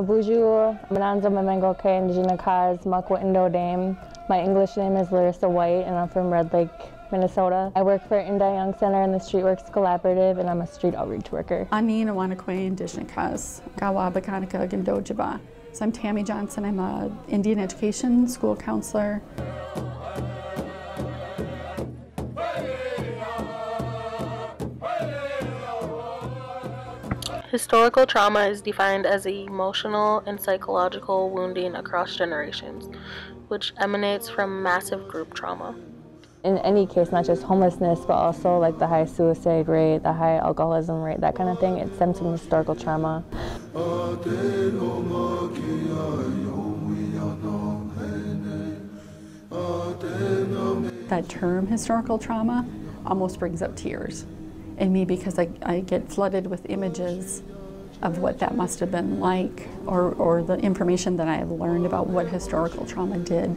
Bonjour, Mananza Mamengo K, Indigenous, Makwa Indo Dame. My English name is Larissa White, and I'm from Red Lake, Minnesota. I work for Indi Young Center in the Streetworks Collaborative, and I'm a street outreach worker. Ani Nawanakwe Indigenous, Gawa Bakanika Gindojaba. So I'm Tammy Johnson. I'm an Indian education school counselor. Historical trauma is defined as emotional and psychological wounding across generations, which emanates from massive group trauma. In any case, not just homelessness, but also like the high suicide rate, the high alcoholism rate, that kind of thing, it stems from historical trauma. That term, historical trauma, almost brings up tears in me because I get flooded with images of what that must have been like, or the information that I have learned about what historical trauma did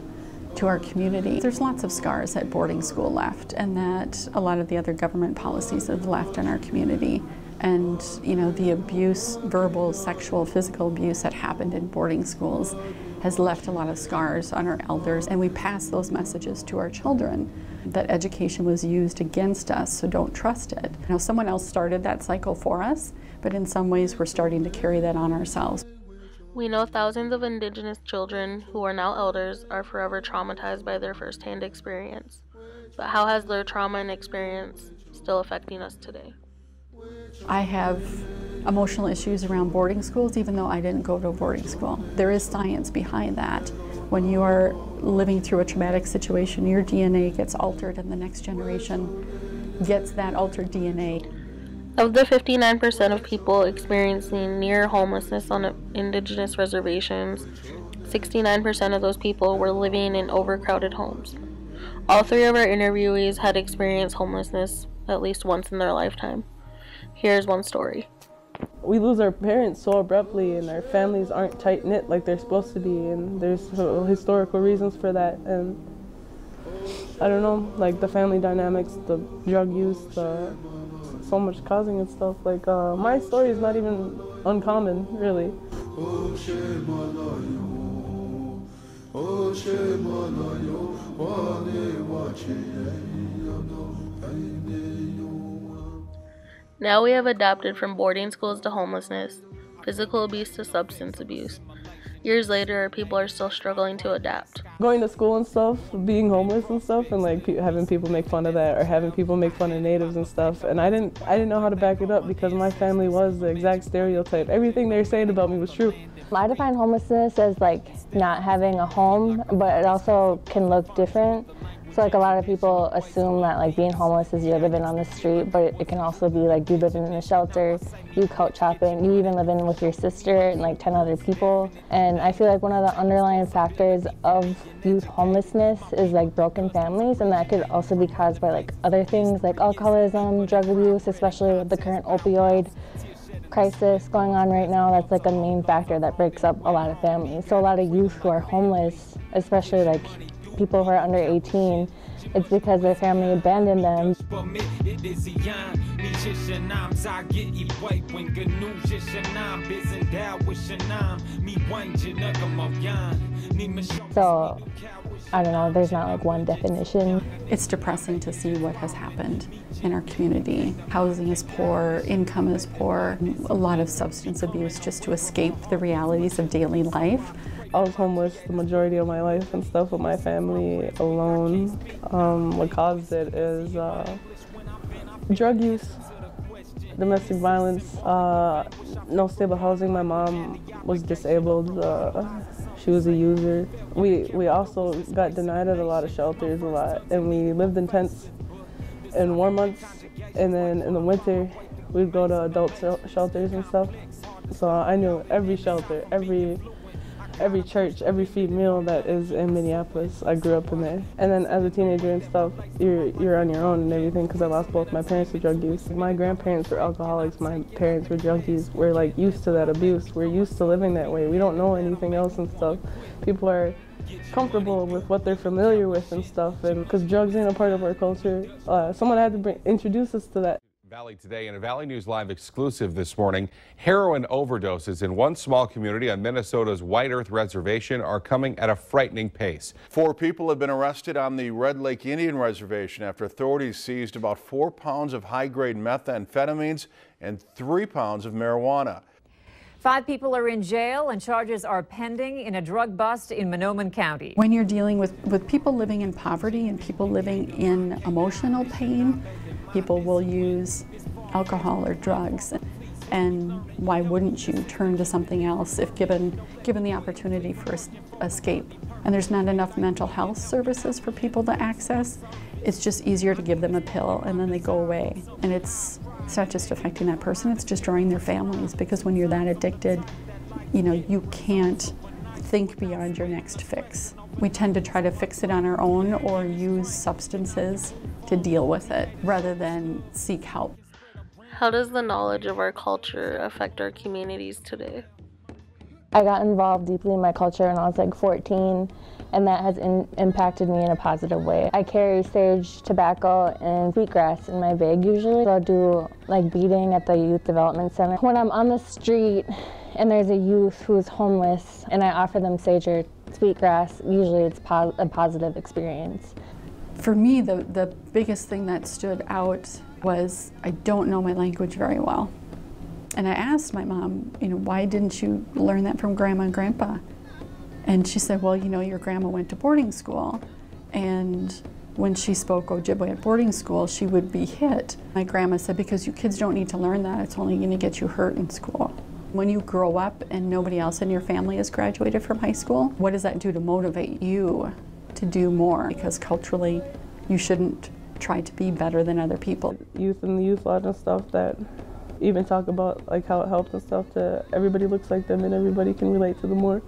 to our community. There's lots of scars that boarding school left, and that a lot of the other government policies have left in our community. And you know, the abuse, verbal, sexual, physical abuse that happened in boarding schools has left a lot of scars on our elders, and we pass those messages to our children, that education was used against us, so don't trust it. You know, someone else started that cycle for us, but in some ways we're starting to carry that on ourselves. We know thousands of Indigenous children who are now elders are forever traumatized by their firsthand experience. But how has their trauma and experience still affecting us today? I have emotional issues around boarding schools, even though I didn't go to a boarding school. There is science behind that. When you are living through a traumatic situation, your DNA gets altered and the next generation gets that altered DNA. Of the 59% of people experiencing near homelessness on Indigenous reservations, 69% of those people were living in overcrowded homes. All three of our interviewees had experienced homelessness at least once in their lifetime. Here's one story. We lose our parents so abruptly, and our families aren't tight-knit like they're supposed to be, and there's historical reasons for that. And I don't know, like the family dynamics, the drug use, so much causing and stuff. Like my story is not even uncommon, really. Now we have adapted from boarding schools to homelessness, physical abuse to substance abuse. Years later, people are still struggling to adapt. Going to school and stuff, being homeless and stuff, and like having people make fun of that, or having people make fun of natives and stuff. And I didn't know how to back it up because my family was the exact stereotype. Everything they were saying about me was true. I define homelessness as like not having a home, but it also can look different. So like a lot of people assume that like being homeless is you're living on the street, but it can also be like you living in a shelter, you couch hopping, you even living with your sister and like 10 other people. And I feel like one of the underlying factors of youth homelessness is like broken families, and that could also be caused by like other things like alcoholism, drug abuse, especially with the current opioid crisis going on right now. That's like a main factor that breaks up a lot of families. So a lot of youth who are homeless, especially like people who are under 18, it's because their family abandoned them. So, I don't know, there's not like one definition. It's depressing to see what has happened in our community. Housing is poor, income is poor, a lot of substance abuse just to escape the realities of daily life. I was homeless the majority of my life and stuff with my family alone. What caused it is drug use, domestic violence, no stable housing. My mom was disabled. She was a user. We also got denied at a lot of shelters a lot, and we lived in tents in warm months, and then in the winter we'd go to adult shelters and stuff. So I knew every shelter, every church, every feed meal that is in Minneapolis. I grew up in there. And then as a teenager and stuff, you're on your own and everything, because I lost both my parents to drug use. My grandparents were alcoholics, my parents were junkies. We're like used to that abuse. We're used to living that way. We don't know anything else and stuff. People are comfortable with what they're familiar with and stuff, and because drugs ain't a part of our culture, someone had to introduce us to that. Valley today, and a Valley News Live exclusive this morning. Heroin overdoses in one small community on Minnesota's White Earth Reservation are coming at a frightening pace. 4 people have been arrested on the Red Lake Indian Reservation after authorities seized about 4 pounds of high-grade methamphetamines and 3 pounds of marijuana. 5 people are in jail and charges are pending in a drug bust in Monoman County. When you're dealing with people living in poverty and people living in emotional pain, people will use alcohol or drugs. And why wouldn't you turn to something else if given the opportunity for escape? And there's not enough mental health services for people to access. It's just easier to give them a pill and then they go away. And it's not just affecting that person, it's destroying their families, because when you're that addicted, you know, you can't think beyond your next fix. We tend to try to fix it on our own or use substances to deal with it rather than seek help. How does the knowledge of our culture affect our communities today? I got involved deeply in my culture when I was like 14, and that has impacted me in a positive way. I carry sage, tobacco, and wheatgrass in my bag usually. So I'll do like beading at the Youth Development Center. When I'm on the street and there's a youth who's homeless and I offer them sage or sweetgrass, usually it's a positive experience. For me, the biggest thing that stood out was I don't know my language very well. And I asked my mom, you know, why didn't you learn that from Grandma and Grandpa? And she said, well, you know, your grandma went to boarding school, and when she spoke Ojibwe at boarding school, she would be hit. My grandma said, because you kids don't need to learn that, it's only going to get you hurt in school. When you grow up and nobody else in your family has graduated from high school, what does that do to motivate you to do more? Because culturally, you shouldn't try to be better than other people. Youth and the youth lodge and stuff that even talk about like how it helps and stuff to everybody looks like them and everybody can relate to them more.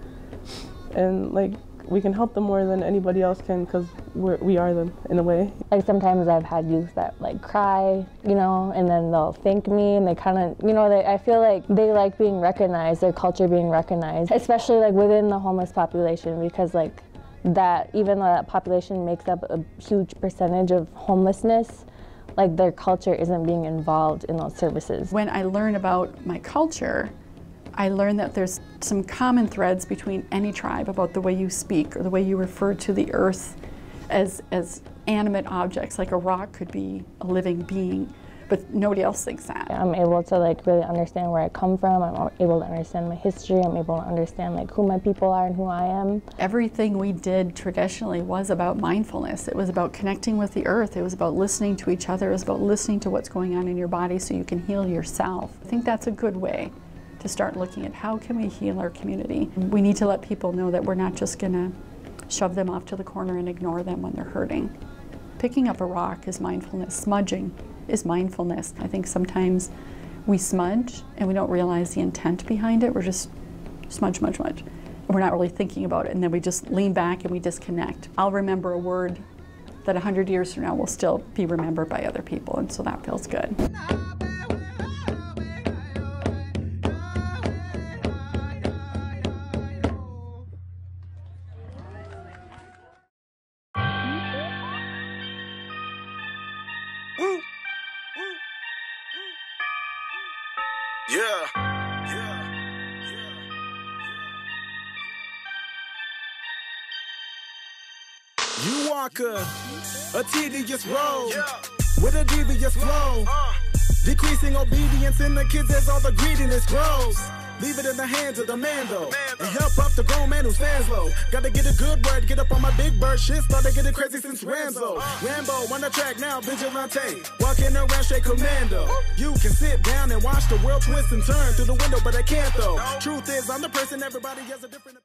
And like we can help them more than anybody else can because we are them in a way. Like sometimes I've had youth that like cry, you know, and then they'll thank me and they kind of, you know, I feel like they like being recognized, their culture being recognized, especially like within the homeless population, because like that, even though that population makes up a huge percentage of homelessness, like their culture isn't being involved in those services. When I learn about my culture, I learned that there's some common threads between any tribe about the way you speak or the way you refer to the earth as animate objects. Like a rock could be a living being, but nobody else thinks that. I'm able to like really understand where I come from. I'm able to understand my history. I'm able to understand like who my people are and who I am. Everything we did traditionally was about mindfulness. It was about connecting with the earth. It was about listening to each other. It was about listening to what's going on in your body so you can heal yourself. I think that's a good way to start looking at how can we heal our community. We need to let people know that we're not just gonna shove them off to the corner and ignore them when they're hurting. Picking up a rock is mindfulness. Smudging is mindfulness. I think sometimes we smudge and we don't realize the intent behind it. We're just smudge, smudge, smudge. And we're not really thinking about it, and then we just lean back and we disconnect. I'll remember a word that 100 years from now will still be remembered by other people, and so that feels good. You walk a tedious road with a devious flow, decreasing obedience in the kids as all the greediness grows. Leave it in the hands of the man though, and help up the grown man who stands low. Gotta get a good word, get up on my big bird shit. Started getting crazy since Rambo on the track now, vigilante, walking around straight commando. You can sit down and watch the world twist and turn through the window, but I can't though. Truth is, I'm the person everybody has a different opinion.